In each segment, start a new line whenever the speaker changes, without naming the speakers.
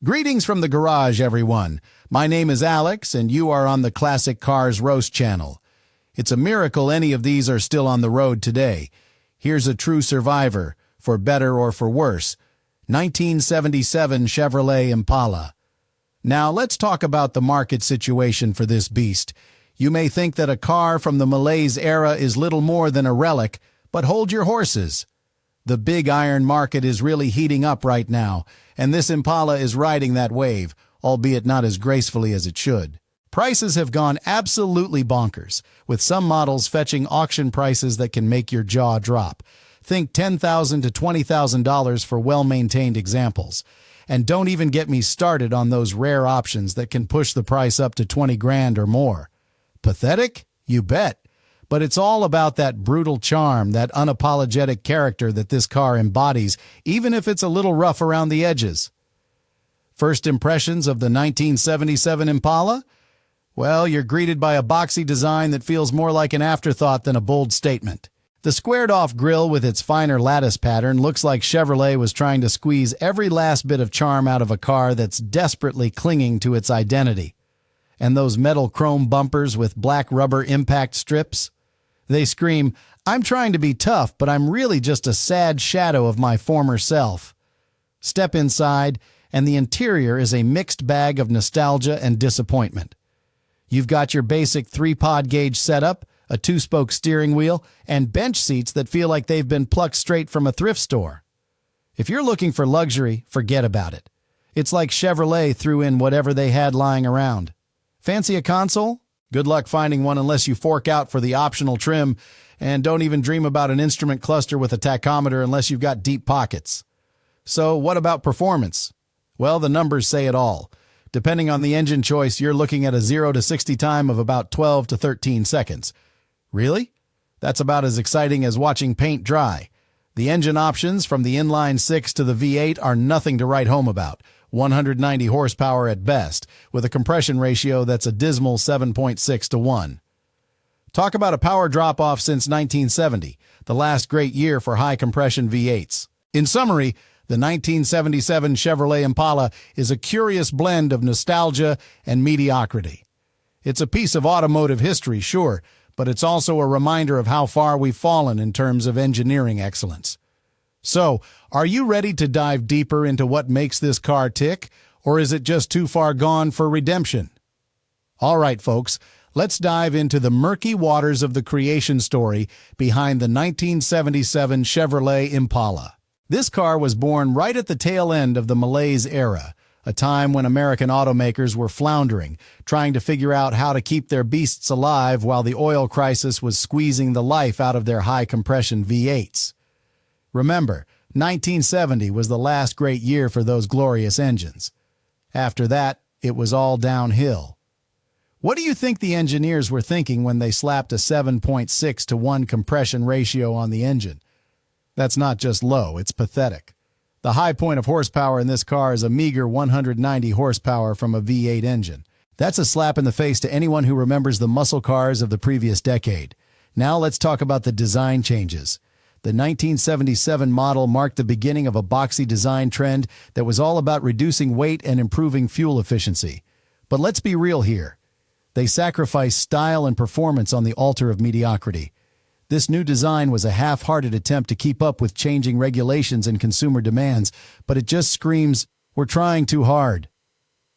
Greetings from the garage, everyone. My name is Alex, and you are on the Classic Cars Roast channel. It's a miracle any of these are still on the road today. Here's a true survivor, for better or for worse. 1977 Chevrolet Impala. Now let's talk about the market situation for this beast. You may think that a car from the Malaise era is little more than a relic, but hold your horses. The big iron market is really heating up right now, and this Impala is riding that wave, albeit not as gracefully as it should. Prices have gone absolutely bonkers, with some models fetching auction prices that can make your jaw drop. Think $10,000 to $20,000 for well-maintained examples. And don't even get me started on those rare options that can push the price up to 20 grand or more. Pathetic? You bet. But it's all about that brutal charm, that unapologetic character that this car embodies, even if it's a little rough around the edges. First impressions of the 1977 Impala? Well, you're greeted by a boxy design that feels more like an afterthought than a bold statement. The squared-off grille with its finer lattice pattern looks like Chevrolet was trying to squeeze every last bit of charm out of a car that's desperately clinging to its identity. And those metal chrome bumpers with black rubber impact strips? They scream, "I'm trying to be tough, but I'm really just a sad shadow of my former self." Step inside, and the interior is a mixed bag of nostalgia and disappointment. You've got your basic 3-pod gauge setup, a 2-spoke steering wheel, and bench seats that feel like they've been plucked straight from a thrift store. If you're looking for luxury, forget about it. It's like Chevrolet threw in whatever they had lying around. Fancy a console? Good luck finding one unless you fork out for the optional trim, and don't even dream about an instrument cluster with a tachometer unless you've got deep pockets. So what about performance? Well, the numbers say it all. Depending on the engine choice, you're looking at a 0 to 60 time of about 12 to 13 seconds. Really? That's about as exciting as watching paint dry. The engine options, from the inline-6 to the V8, are nothing to write home about. 190 horsepower at best, with a compression ratio that's a dismal 7.6 to 1. Talk about a power drop-off since 1970, the last great year for high-compression V8s. In summary, the 1977 Chevrolet Impala is a curious blend of nostalgia and mediocrity. It's a piece of automotive history, sure, but it's also a reminder of how far we've fallen in terms of engineering excellence. So, are you ready to dive deeper into what makes this car tick, or is it just too far gone for redemption? All right, folks, let's dive into the murky waters of the creation story behind the 1977 Chevrolet Impala. This car was born right at the tail end of the Malaise era, a time when American automakers were floundering, trying to figure out how to keep their beasts alive while the oil crisis was squeezing the life out of their high-compression V8s. Remember, 1970 was the last great year for those glorious engines. After that, it was all downhill. What do you think the engineers were thinking when they slapped a 7.6 to 1 compression ratio on the engine? That's not just low, it's pathetic. The high point of horsepower in this car is a meager 190 horsepower from a V8 engine. That's a slap in the face to anyone who remembers the muscle cars of the previous decade. Now let's talk about the design changes. The 1977 model marked the beginning of a boxy design trend that was all about reducing weight and improving fuel efficiency. But let's be real here. They sacrificed style and performance on the altar of mediocrity. This new design was a half-hearted attempt to keep up with changing regulations and consumer demands, but it just screams, "We're trying too hard."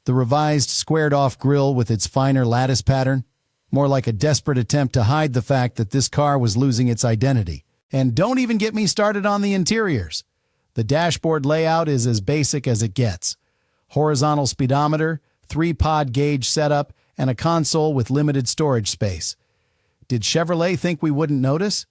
The revised squared-off grille with its finer lattice pattern? More like a desperate attempt to hide the fact that this car was losing its identity. And don't even get me started on the interiors. The dashboard layout is as basic as it gets. Horizontal speedometer, 3-pod gauge setup, and a console with limited storage space. Did Chevrolet think we wouldn't notice?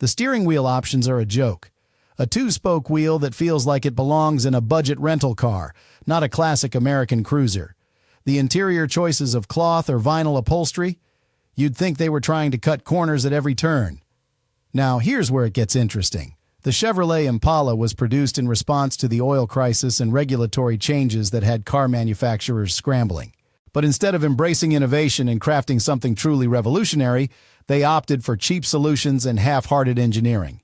The steering wheel options are a joke. A 2-spoke wheel that feels like it belongs in a budget rental car, not a classic American cruiser. The interior choices of cloth or vinyl upholstery? You'd think they were trying to cut corners at every turn. Now, here's where it gets interesting. The Chevrolet Impala was produced in response to the oil crisis and regulatory changes that had car manufacturers scrambling. But instead of embracing innovation and crafting something truly revolutionary, they opted for cheap solutions and half-hearted engineering.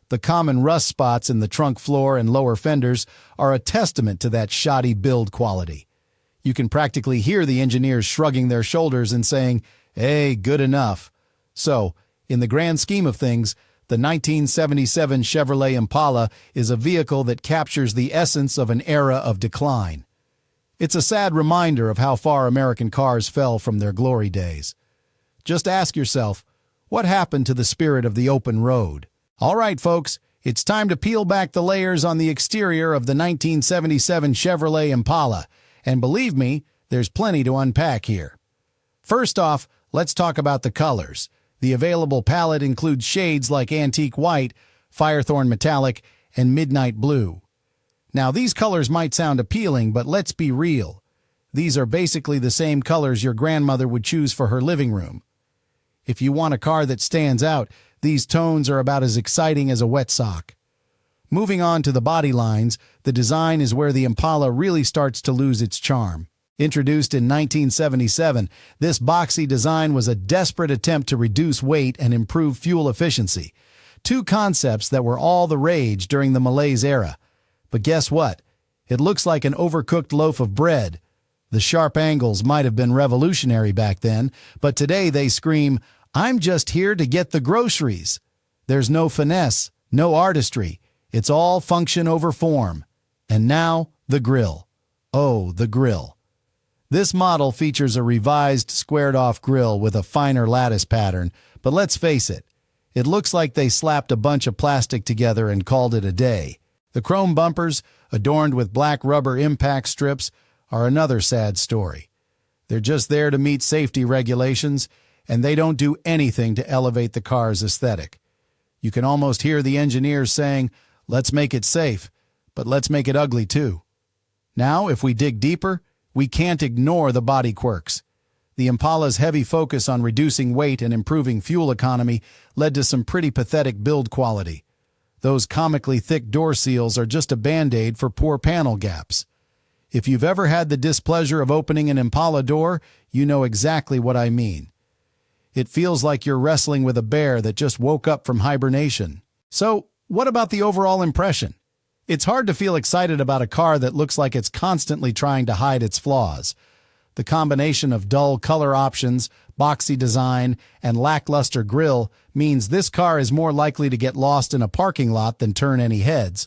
The common rust spots in the trunk floor and lower fenders are a testament to that shoddy build quality. You can practically hear the engineers shrugging their shoulders and saying, "Hey, good enough." So, in the grand scheme of things, the 1977 Chevrolet Impala is a vehicle that captures the essence of an era of decline. It's a sad reminder of how far American cars fell from their glory days. Just ask yourself, what happened to the spirit of the open road? All right, folks, it's time to peel back the layers on the exterior of the 1977 Chevrolet Impala, and believe me, there's plenty to unpack here. First off, let's talk about the colors. The available palette includes shades like antique white, firethorn metallic, and midnight blue. Now, these colors might sound appealing, but let's be real. These are basically the same colors your grandmother would choose for her living room. If you want a car that stands out, these tones are about as exciting as a wet sock. Moving on to the body lines, the design is where the Impala really starts to lose its charm. Introduced in 1977, this boxy design was a desperate attempt to reduce weight and improve fuel efficiency. Two concepts that were all the rage during the malaise era. But guess what? It looks like an overcooked loaf of bread. The sharp angles might have been revolutionary back then, but today they scream, "I'm just here to get the groceries." There's no finesse, no artistry. It's all function over form. And now, the grille. Oh, the grille. This model features a revised squared-off grille with a finer lattice pattern, but let's face it, it looks like they slapped a bunch of plastic together and called it a day. The chrome bumpers, adorned with black rubber impact strips, are another sad story. They're just there to meet safety regulations, and they don't do anything to elevate the car's aesthetic. You can almost hear the engineers saying, "Let's make it safe, but let's make it ugly too." Now, if we dig deeper, we can't ignore the body quirks. The Impala's heavy focus on reducing weight and improving fuel economy led to some pretty pathetic build quality. Those comically thick door seals are just a band-aid for poor panel gaps. If you've ever had the displeasure of opening an Impala door, you know exactly what I mean. It feels like you're wrestling with a bear that just woke up from hibernation. So, what about the overall impression? It's hard to feel excited about a car that looks like it's constantly trying to hide its flaws. The combination of dull color options, boxy design, and lackluster grille means this car is more likely to get lost in a parking lot than turn any heads.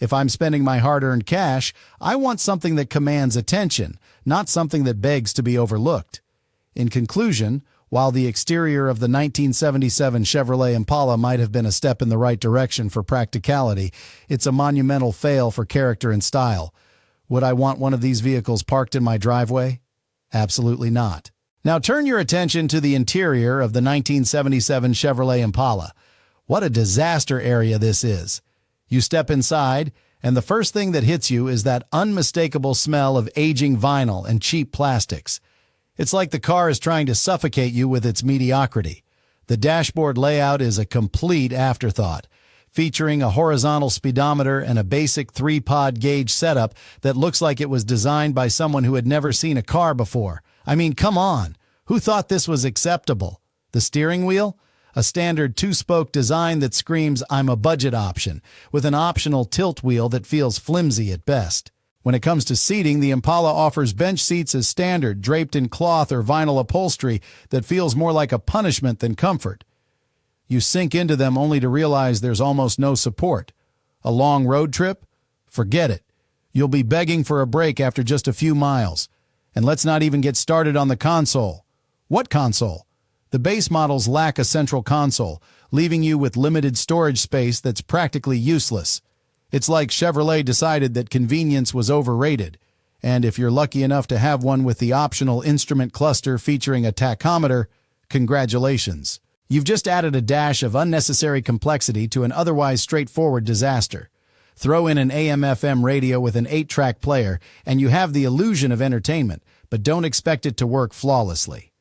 If I'm spending my hard-earned cash, I want something that commands attention, not something that begs to be overlooked. In conclusion, while the exterior of the 1977 Chevrolet Impala might have been a step in the right direction for practicality, it's a monumental fail for character and style. Would I want one of these vehicles parked in my driveway? Absolutely not. Now turn your attention to the interior of the 1977 Chevrolet Impala. What a disaster area this is. You step inside, and the first thing that hits you is that unmistakable smell of aging vinyl and cheap plastics. It's like the car is trying to suffocate you with its mediocrity. The dashboard layout is a complete afterthought, featuring a horizontal speedometer and a basic 3-pod gauge setup that looks like it was designed by someone who had never seen a car before. I mean, come on. Who thought this was acceptable? The steering wheel? A standard 2-spoke design that screams, "I'm a budget option," with an optional tilt wheel that feels flimsy at best. When it comes to seating, the Impala offers bench seats as standard, draped in cloth or vinyl upholstery that feels more like a punishment than comfort. You sink into them only to realize there's almost no support. A long road trip? Forget it. You'll be begging for a break after just a few miles. And let's not even get started on the console. What console? The base models lack a central console, leaving you with limited storage space that's practically useless. It's like Chevrolet decided that convenience was overrated, and if you're lucky enough to have one with the optional instrument cluster featuring a tachometer, congratulations. You've just added a dash of unnecessary complexity to an otherwise straightforward disaster. Throw in an AM/FM radio with an 8-track player, and you have the illusion of entertainment, but don't expect it to work flawlessly.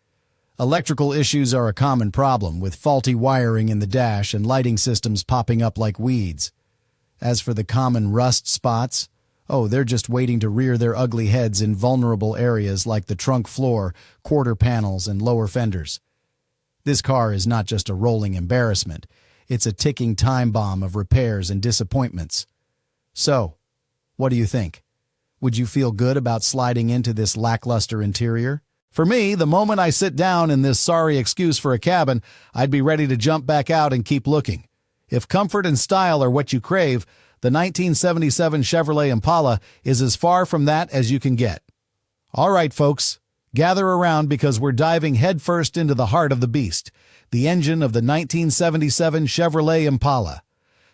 Electrical issues are a common problem, with faulty wiring in the dash and lighting systems popping up like weeds. As for the common rust spots, they're just waiting to rear their ugly heads in vulnerable areas like the trunk floor, quarter panels, and lower fenders. This car is not just a rolling embarrassment. It's a ticking time bomb of repairs and disappointments. So, what do you think? Would you feel good about sliding into this lackluster interior? For me, the moment I sit down in this sorry excuse for a cabin, I'd be ready to jump back out and keep looking. If comfort and style are what you crave, the 1977 Chevrolet Impala is as far from that as you can get. All right, folks, gather around because we're diving headfirst into the heart of the beast, the engine of the 1977 Chevrolet Impala.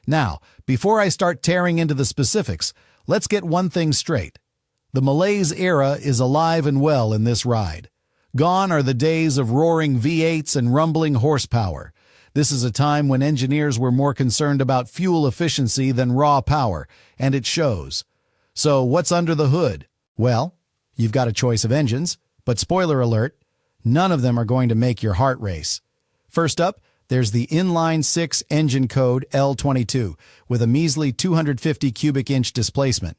Now, before I start tearing into the specifics, let's get one thing straight. The malaise era is alive and well in this ride. Gone are the days of roaring V8s and rumbling horsepower. This is a time when engineers were more concerned about fuel efficiency than raw power, and it shows. So what's under the hood? Well, you've got a choice of engines, but spoiler alert, none of them are going to make your heart race. First up, there's the inline-6 engine code L22 with a measly 250 cubic inch displacement.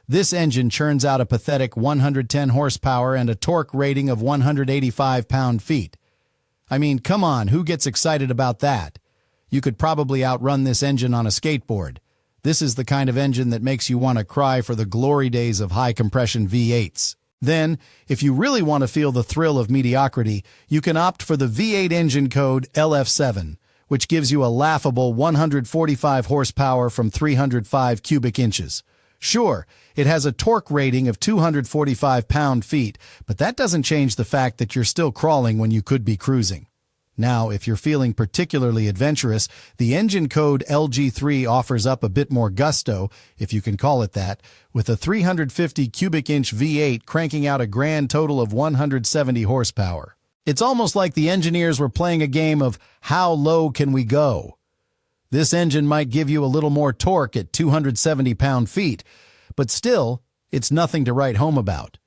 This engine churns out a pathetic 110 horsepower and a torque rating of 185 pound-feet. I mean, come on, who gets excited about that? You could probably outrun this engine on a skateboard. This is the kind of engine that makes you want to cry for the glory days of high-compression V8s. Then, if you really want to feel the thrill of mediocrity, you can opt for the V8 engine code LF7, which gives you a laughable 145 horsepower from 305 cubic inches. Sure, it has a torque rating of 245 pound-feet, but that doesn't change the fact that you're still crawling when you could be cruising. Now, if you're feeling particularly adventurous, the engine code LG3 offers up a bit more gusto, if you can call it that, with a 350 cubic inch V8 cranking out a grand total of 170 horsepower. It's almost like the engineers were playing a game of how low can we go? This engine might give you a little more torque at 270 pound-feet, but still, it's nothing to write home about.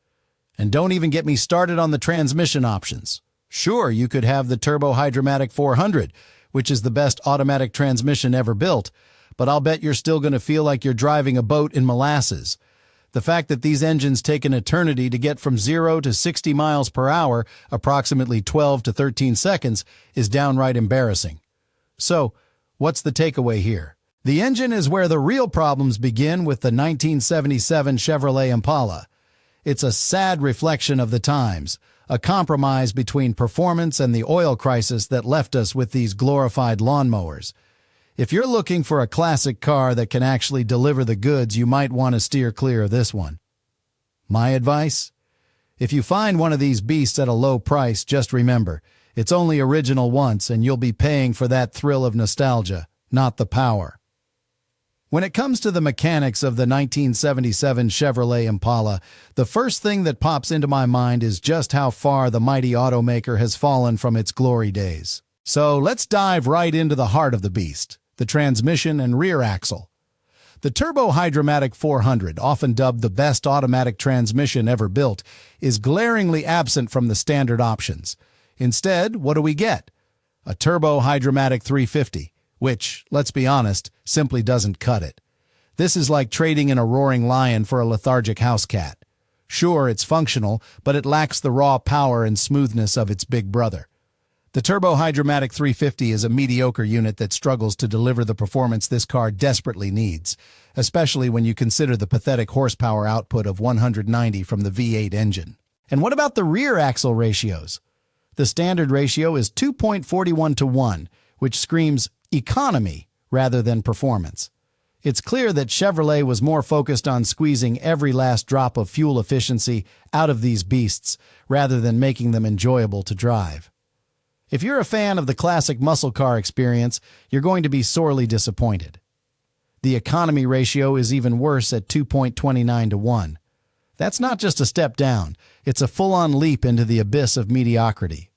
And don't even get me started on the transmission options. Sure, you could have the Turbo Hydromatic 400, which is the best automatic transmission ever built, but I'll bet you're still going to feel like you're driving a boat in molasses. The fact that these engines take an eternity to get from 0 to 60 miles per hour, approximately 12 to 13 seconds, is downright embarrassing. So, what's the takeaway here? The engine is where the real problems begin with the 1977 Chevrolet Impala. It's a sad reflection of the times, a compromise between performance and the oil crisis that left us with these glorified lawnmowers. If you're looking for a classic car that can actually deliver the goods, you might want to steer clear of this one. My advice? If you find one of these beasts at a low price, just remember, it's only original once and you'll be paying for that thrill of nostalgia, not the power. When it comes to the mechanics of the 1977 Chevrolet Impala, the first thing that pops into my mind is just how far the mighty automaker has fallen from its glory days. So let's dive right into the heart of the beast, the transmission and rear axle. The Turbo Hydromatic 400, often dubbed the best automatic transmission ever built, is glaringly absent from the standard options. Instead, what do we get? A Turbo Hydromatic 350. Which, let's be honest, simply doesn't cut it. This is like trading in a roaring lion for a lethargic house cat. Sure, it's functional, but it lacks the raw power and smoothness of its big brother. The Turbo Hydromatic 350 is a mediocre unit that struggles to deliver the performance this car desperately needs, especially when you consider the pathetic horsepower output of 190 from the V8 engine. And what about the rear axle ratios? The standard ratio is 2.41 to 1, which screams economy rather than performance. It's clear that Chevrolet was more focused on squeezing every last drop of fuel efficiency out of these beasts rather than making them enjoyable to drive. If you're a fan of the classic muscle car experience, you're going to be sorely disappointed. The economy ratio is even worse at 2.29 to 1. That's not just a step down, it's a full-on leap into the abyss of mediocrity.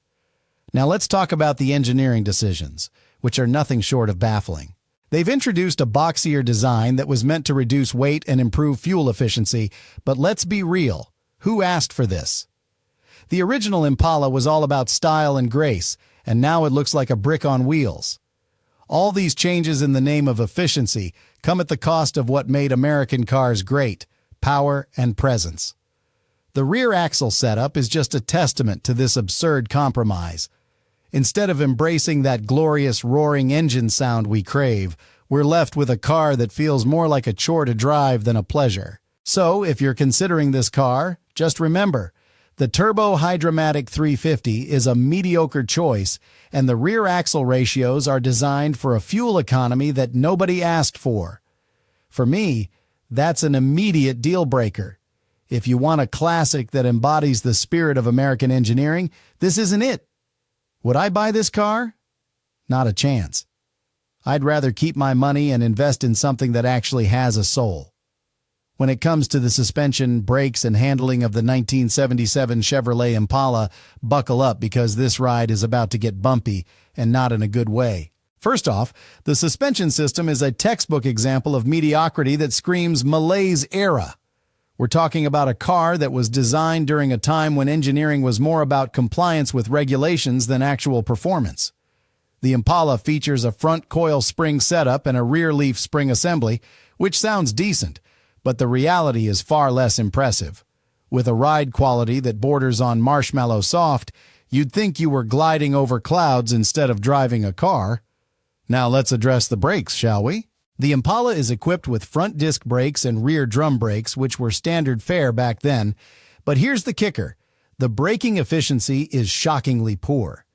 Now let's talk about the engineering decisions, which are nothing short of baffling. They've introduced a boxier design that was meant to reduce weight and improve fuel efficiency, but let's be real, who asked for this? The original Impala was all about style and grace, and now it looks like a brick on wheels. All these changes in the name of efficiency come at the cost of what made American cars great, power and presence. The rear axle setup is just a testament to this absurd compromise. Instead of embracing that glorious roaring engine sound we crave, we're left with a car that feels more like a chore to drive than a pleasure. So, if you're considering this car, just remember, the Turbo Hydromatic 350 is a mediocre choice, and the rear axle ratios are designed for a fuel economy that nobody asked for. For me, that's an immediate deal breaker. If you want a classic that embodies the spirit of American engineering, this isn't it. Would I buy this car? Not a chance. I'd rather keep my money and invest in something that actually has a soul. When it comes to the suspension, brakes, and handling of the 1977 Chevrolet Impala, buckle up because this ride is about to get bumpy, and not in a good way. First off, the suspension system is a textbook example of mediocrity that screams malaise era. We're talking about a car that was designed during a time when engineering was more about compliance with regulations than actual performance. The Impala features a front coil spring setup and a rear leaf spring assembly, which sounds decent, but the reality is far less impressive. With a ride quality that borders on marshmallow soft, you'd think you were gliding over clouds instead of driving a car. Now let's address the brakes, shall we? The Impala is equipped with front disc brakes and rear drum brakes, which were standard fare back then. But here's the kicker. The braking efficiency is shockingly poor.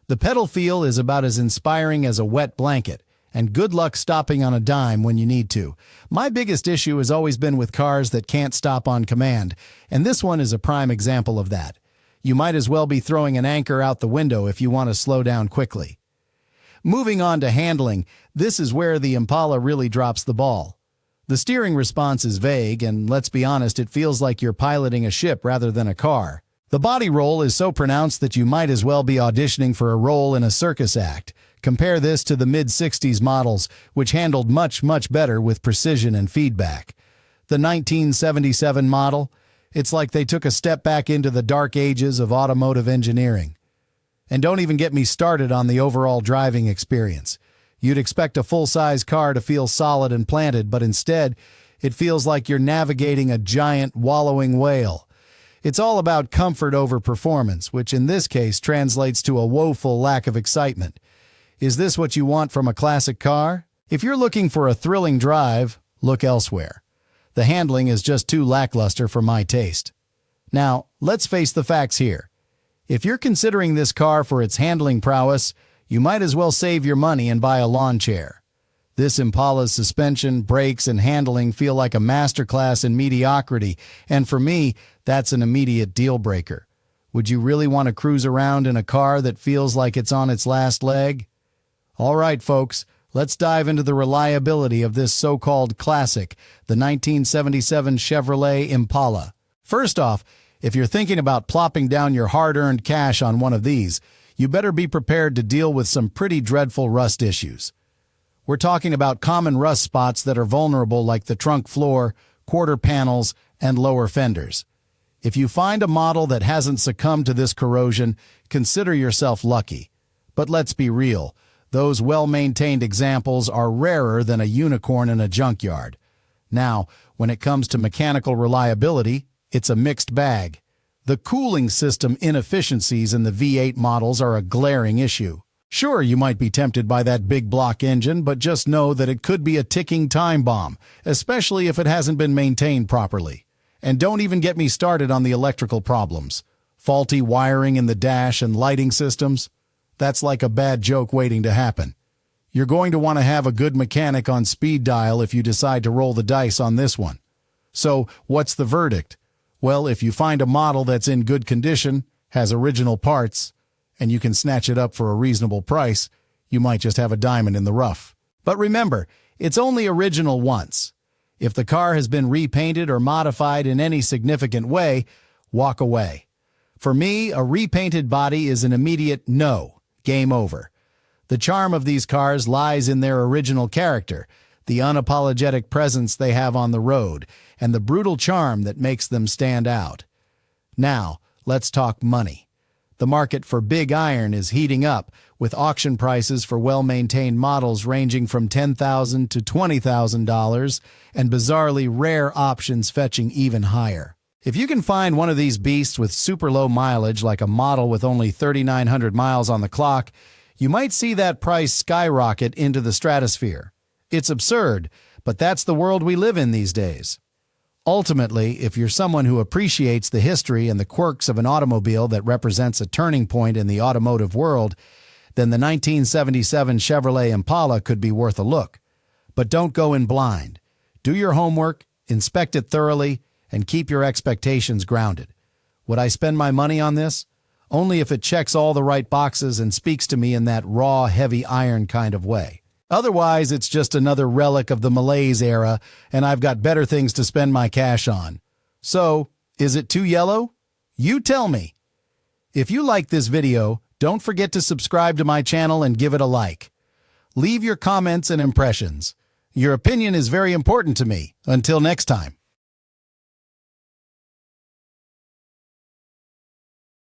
The pedal feel is about as inspiring as a wet blanket, and good luck stopping on a dime when you need to. My biggest issue has always been with cars that can't stop on command, and this one is a prime example of that. You might as well be throwing an anchor out the window if you want to slow down quickly. Moving on to handling, this is where the Impala really drops the ball. The steering response is vague, and let's be honest, it feels like you're piloting a ship rather than a car. The body roll is so pronounced that you might as well be auditioning for a role in a circus act. Compare this to the mid-60s models, which handled much better with precision and feedback. The 1977 model, it's like they took a step back into the dark ages of automotive engineering. And don't even get me started on the overall driving experience. You'd expect a full-size car to feel solid and planted, but instead, it feels like you're navigating a giant wallowing whale. It's all about comfort over performance, which in this case translates to a woeful lack of excitement. Is this what you want from a classic car? If you're looking for a thrilling drive, look elsewhere. The handling is just too lackluster for my taste. Now, let's face the facts here. If you're considering this car for its handling prowess, you might as well save your money and buy a lawn chair. This Impala's suspension, brakes, and handling feel like a masterclass in mediocrity, and for me, that's an immediate deal breaker. Would you really want to cruise around in a car that feels like it's on its last leg? All right, folks, let's dive into the reliability of this so-called classic, the 1977 Chevrolet Impala. First off, if you're thinking about plopping down your hard-earned cash on one of these, you better be prepared to deal with some pretty dreadful rust issues. We're talking about common rust spots that are vulnerable, like the trunk floor, quarter panels, and lower fenders. If you find a model that hasn't succumbed to this corrosion, consider yourself lucky. But let's be real, those well-maintained examples are rarer than a unicorn in a junkyard. Now, when it comes to mechanical reliability, it's a mixed bag. The cooling system inefficiencies in the V8 models are a glaring issue. Sure, you might be tempted by that big block engine, but just know that it could be a ticking time bomb, especially if it hasn't been maintained properly. And don't even get me started on the electrical problems. Faulty wiring in the dash and lighting systems? That's like a bad joke waiting to happen. You're going to want to have a good mechanic on speed dial if you decide to roll the dice on this one. So, what's the verdict? Well, if you find a model that's in good condition, has original parts, and you can snatch it up for a reasonable price, you might just have a diamond in the rough. But remember, it's only original once. If the car has been repainted or modified in any significant way, walk away. For me, a repainted body is an immediate no, game over. The charm of these cars lies in their original character, the unapologetic presence they have on the road, and the brutal charm that makes them stand out. Now, let's talk money. The market for big iron is heating up, with auction prices for well-maintained models ranging from $10,000 to $20,000, and bizarrely rare options fetching even higher. If you can find one of these beasts with super low mileage, like a model with only 3,900 miles on the clock, you might see that price skyrocket into the stratosphere. It's absurd, but that's the world we live in these days. Ultimately, if you're someone who appreciates the history and the quirks of an automobile that represents a turning point in the automotive world, then the 1977 Chevrolet Impala could be worth a look. But don't go in blind. Do your homework, inspect it thoroughly, and keep your expectations grounded. Would I spend my money on this? Only if it checks all the right boxes and speaks to me in that raw, heavy iron kind of way. Otherwise, it's just another relic of the malaise era, and I've got better things to spend my cash on. So, is it too yellow? You tell me. If you like this video, don't forget to subscribe to my channel and give it a like. Leave your comments and impressions. Your opinion is very important to me. Until next time.